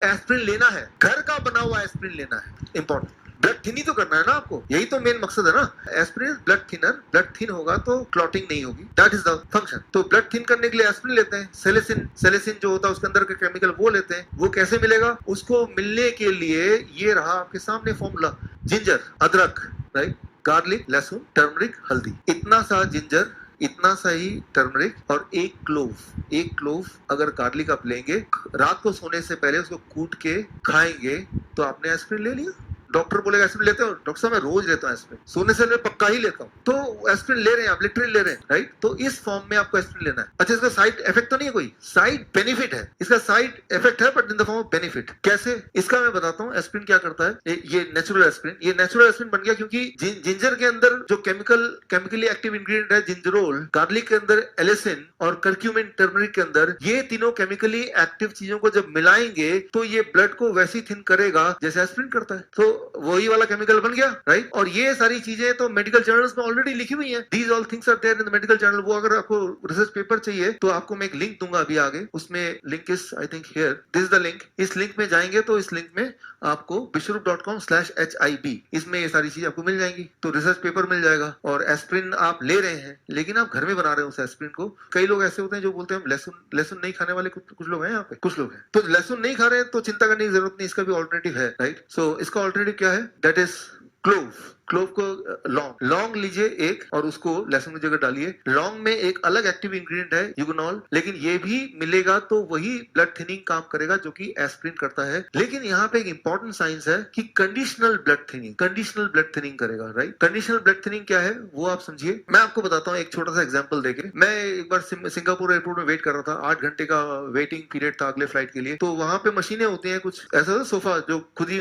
Aspirin लेना है, घर का बना हुआ एस्प्रिन लेना है, इंपॉर्टेंट। ब्लड थिन ही तो करना है ना आपको, यही तो मेन मकसद है ना। Aspirin blood thinner, blood thin होगा तो क्लॉटिंग नहीं होगी, दैट इज द फंक्शन। तो ब्लड थिन करने के लिए एस्प्रिन लेते हैं, सेलेसिन, सेलेसिन जो होता है उसके अंदर का केमिकल वो लेते हैं। वो कैसे मिलेगा? उसको मिलने के लिए ये रहा आपके सामने फॉर्मूला, जिंजर, अदरक, राइट, गार्लिक, लहसुन, टर्मरिक, हल्दी, इतना सा जिंजर, इतना सा ही टर्मरिक और एक क्लोव अगर गार्लिक आप लेंगे, रात को सोने से पहले उसको कूट के खाएंगे तो आपने एस्प्रिन ले लिया। डॉक्टर बोलेगा एस्प्रिन लेते हो? डॉक्टर साहब मैं रोज लेता हूँ एस्प्रिन, सोने से पहले पक्का ही लेता हूँ। तो एस्प्रिन ले रहे हैं आप, लिटरली ले रहे हैं, राइट। तो इस फॉर्म में आपको एस्प्रिन लेना है। अच्छा, इसका साइड इफेक्ट तो नहीं है, कोई साइड बेनिफिट है, इसका साइड इफेक्ट है but in the form of benefit. कैसे? इसका मैं बताता हूँ। एस्प्रिन क्या करता है, ये नेचुरल एस्प्रिन, ये नेचुरल एस्प्रिन बन गया क्योंकि जिंजर के अंदर जो केमिकली एक्टिव इंग्रेडिएंट है जिंजरोल, गार्लिक के अंदर एलिसिन और करक्यूमिन टर्मरिक के अंदर, ये तीनों केमिकली एक्टिव चीजों को जब मिलाएंगे तो ये ब्लड को वैसे ही थिन करेगा जैसे एस्प्रिन करता है। तो वही वाला केमिकल बन गया, राइट। और ये सारी चीजें तो मेडिकल जर्नल्स में ऑलरेडी लिखी हुई हैं, these all things are there in the medical journal. वो अगर आपको रिसर्च पेपर चाहिए तो आपको मैं एक लिंक दूंगा अभी आगे, उसमें link is I think here, this is the link. इस लिंक में जाएंगे तो इस लिंक में आपको bishrup.com/HIB, इसमें ये सारी चीजें आपको मिल जाएंगी। तो रिसर्च पेपर मिल जाएगा। और एस्प्रिन आप ले रहे हैं लेकिन आप घर में बना रहे हो उस एस्प्रिन को। कई लोग ऐसे होते हैं जो बोलते हैं हम लहसुन नहीं खाने वाले, कुछ लोग हैं यहाँ पे, कुछ लोग हैं। तो लहसुन नहीं खा रहे हैं तो चिंता करने की जरूरत नहीं, इसका भी ऑल्टरनेटिव है, राइट। सो इसका ऑल्टरनेटिव क्या है? That is clove. क्लोव को लौंग लीजिए एक और उसको लहसुन की जगह डालिए। लौंग में एक अलग एक्टिव इंग्रेडिएंट है यूगोनॉल, लेकिन ये भी मिलेगा तो वही ब्लड थिनिंग काम करेगा जो कि एस्प्रिन करता है। लेकिन यहाँ पे एक इंपॉर्टेंट साइंस है कि कंडीशनल ब्लड थिनिंग करेगा, राइट। कंडीशनल ब्लड थिनिंग क्या है वो आप समझिए। मैं आपको बताता हूँ एक छोटा सा एग्जांपल देके। मैं एक बार सिंगापुर एयरपोर्ट में वेट कर रहा था, 8 घंटे का वेटिंग पीरियड था अगले फ्लाइट के लिए। तो वहां पे मशीनें होती हैं कुछ ऐसा, सोफा जो खुद ही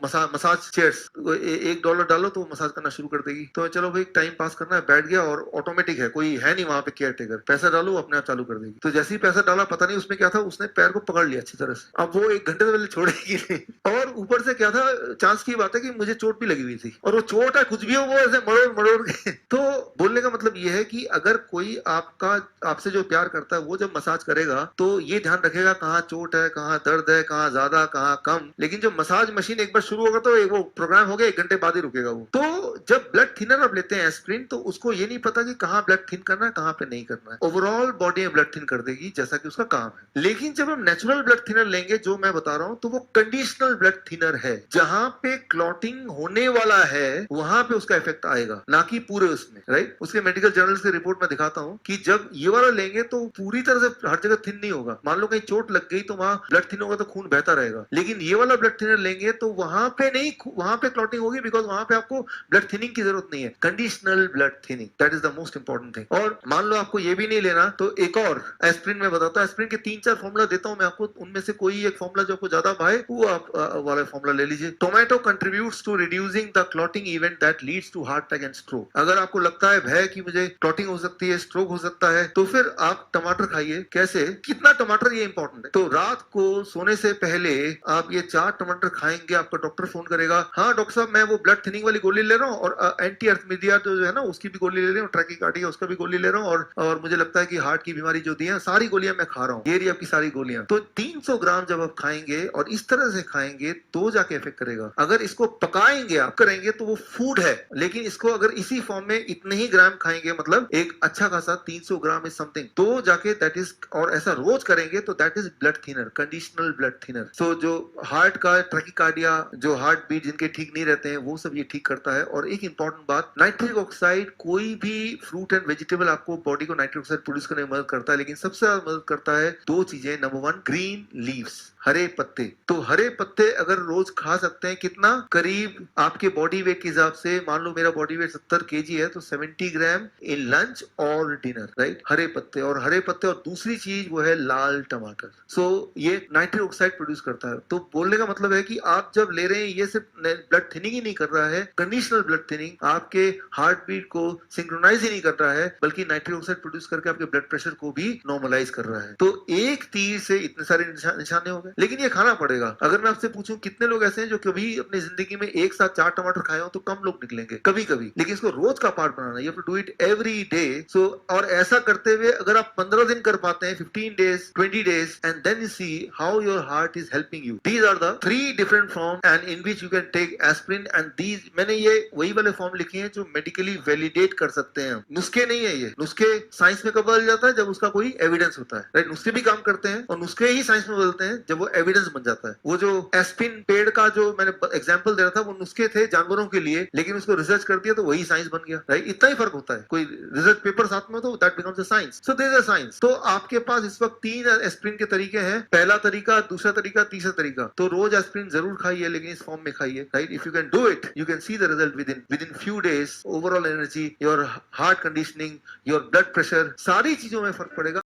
मसाज चेयर्स, $1 डालो तो मसाज करना शुरू कर देगी। तो चलो भाई टाइम पास करना है, बैठ गया और ऑटोमेटिक है, कोई है नहीं वहां पे केयर टेकर, पैसा डालो अपने आप चालू कर देगी। तो जैसे ही पैसा डाला, पता नहीं उसमें क्या था, उसने पैर को पकड़ लिया अच्छी तरह से। अब वो 1 घंटे से पहले छोड़ेगी नहीं। और ऊपर से क्या था, चांस की बात है कि मुझे चोट भी लगी हुई थी, और वो चोट है कुछ भी हो, वो ऐसे मरोड़ के। तो बोलने का मतलब ये है कि अगर कोई आपसे जो प्यार करता है वो जब मसाज करेगा तो ये ध्यान रखेगा कहाँ चोट है, कहाँ दर्द है, कहाँ ज्यादा कहाँ कम। लेकिन जो मसाज मशीन एक बार शुरू होगा तो वो प्रोग्राम हो गया, 1 घंटे बाद ही रुकेगा वो। तो जब ब्लड थिनर आप लेते हैं एस्प्रिन, तो उसको ये नहीं पता कि कहाँ ब्लड थिन करना है, कहाँ पे नहीं करना है। ओवरऑल बॉडी में ब्लड थिन कर देगी जैसा कि उसका काम है। लेकिन जब हम नेचुरल ब्लड थिनर लेंगे, जो मैं बता रहा हूं, तो वो कंडीशनल ब्लड थिनर है। जहां पे क्लॉटिंग होने वाला है वहां पे उसका इफेक्ट आएगा, ना कि पूरे उसमें, राइट। उसके मेडिकल जर्नल्स की रिपोर्ट में दिखाता हूं कि जब ये वाला लेंगे तो पूरी तरह से हर जगह थिन नहीं होगा। मान लो कहीं चोट लग गई तो वहां ब्लड थिन होगा तो खून बहता रहेगा। लेकिन ये वाला ब्लड थिनर लेंगे तो वहां पे नहीं, वहां पे क्लॉटिंग होगी, बिकॉज वहां पे आपको ब्लड थिनिंग की जरूरत नहीं है। Conditional blood thinning, that is the most important thing. और मान लो आपको ये भी नहीं लेना तो एक और एस्प्रिन में बताता हूं। एस्प्रिन के 3-4 फॉर्मूला देता हूं मैं आपको, उनमें से कोई एक फॉर्मूला जो आपको ज्यादा भाए वो आप वाला फॉर्मूला ले लीजिए। Tomato contributes to reducing the clotting event that leads to heart attack and stroke. अगर आपको लगता है भय कि मुझे क्लॉटिंग हो सकती है, स्ट्रोक हो सकता है, तो फिर आप टमाटर खाइए। कैसे, कितना टमाटर, ये इंपॉर्टेंट है। तो रात को सोने से पहले आप ये 4 टमाटर खाएंगे, आपका डॉक्टर फोन करेगा, हाँ डॉक्टर साहब मैं वो ब्लड थिनिंग वाली गोली ले रहा हूँ और एंटी अर्थमीडिया जो है ना उसकी भी गोली ले रहा हूँ, ट्रैकीकार्डिया उसका भी गोली ले रहा हूँ, और मुझे लगता है कि हार्ट की बीमारी जो दी है सारी गोलियां मैं खा रहा हूँ, ये रही आपकी सारी गोलियां। तो 300 ग्राम जब आप खाएंगे और इस तरह से खाएंगे तो जाके इफेक्ट करेगा। अगर इसको पकाएंगे आप करेंगे तो वो फूड है, लेकिन इसको अगर इसी फॉर्म में इतने ही ग्राम खाएंगे, मतलब एक अच्छा खासा 300 ग्राम इज समथिंग, तो जाके दैट इज, और ऐसा रोज करेंगे तो that is blood thinner, conditional blood thinner. So जो हार्ट का ट्रैकीकार्डिया, जो हार्ट बीट जिनके ठीक नहीं रहते हैं, वो सब ये ठीक करता है। और एक इंपॉर्टेंट बात, नाइट्रिक ऑक्साइड, कोई भी फ्रूट एंड वेजिटेबल आपको बॉडी को नाइट्रिक ऑक्साइड प्रोड्यूस करने में मदद करता है, लेकिन सबसे ज्यादा मदद करता है 2 चीजें। नंबर 1 ग्रीन लीव्स, हरे पत्ते। तो हरे पत्ते अगर रोज खा सकते हैं, कितना, करीब आपके बॉडी वेट के हिसाब से, मान लो मेरा बॉडी वेट 70 kg है तो 70 ग्राम इन लंच और डिनर, राइट। हरे पत्ते, और दूसरी चीज वो है लाल टमाटर। सो ये नाइट्रिक ऑक्साइड प्रोड्यूस करता है। तो बोलने का मतलब है कि आप जब ले रहे हैं, ये सिर्फ ब्लड थिनिंग ही नहीं कर रहा है, कंडीशनल ब्लड थिनिंग आपके हार्ट बीट को सिंक्रोनाइज ही नहीं कर रहा है, बल्कि नाइट्रिक ऑक्साइड प्रोड्यूस करके आपके ब्लड प्रेशर को भी नॉर्मलाइज कर रहा है। तो एक तीर से इतने सारे निशाने हो गए। है, लेकिन ये खाना पड़ेगा। अगर मैं आपसे पूछूं कितने लोग ऐसे हैं जो कभी अपनी जिंदगी में एक साथ 4 टमाटर खाए हो, तो कम लोग निकलेंगे, कभी कभी। लेकिन इसको रोज का पार्ट बनाना, you have to do it every day. So और ऐसा करते हुए अगर आप 15 दिन कर पाते हैं, 15 days, 20 days, and then you see how your heart is helping you. These are the 3 different forms and in which you can take aspirin, and these मैंने ये वही वाले फॉर्म लिखे हैं जो मेडिकली वैलिडेट कर सकते हैं। नुस्खे नहीं है ये, नुस्खे साइंस में कब बदल जाता है, जब उसका कोई एविडेंस होता है, राइट। नुस्खे भी काम करते हैं और नुस्खे ही साइंस में बदलते हैं जब वो एविडेंस बन जाता है। वो जो एस्पिन पेड़ का जो मैंने एग्जांपल दे रहा था, वो नुस्खे थे जानवरों के लिए, लेकिन उसको रिसर्च कर दिया तो वही साइंस बन गया, राइट। इतना ही फर्क होता है, कोई रिसर्च पेपर साथ में तो that becomes a science. So there is a science. तो आपके पास इस वक्त 3 एस्पिरिन के तरीके हैं, पहला तरीका, दूसरा तरीका, तीसरा तरीका। तो रोज एस्पिरिन जरूर खाइए, लेकिन इस फॉर्म में खाइए, right. If you can do it, you can see the result with in few days. Overall energy, your heart conditioning, your blood pressure, सारी चीजों में फर्क पड़ेगा।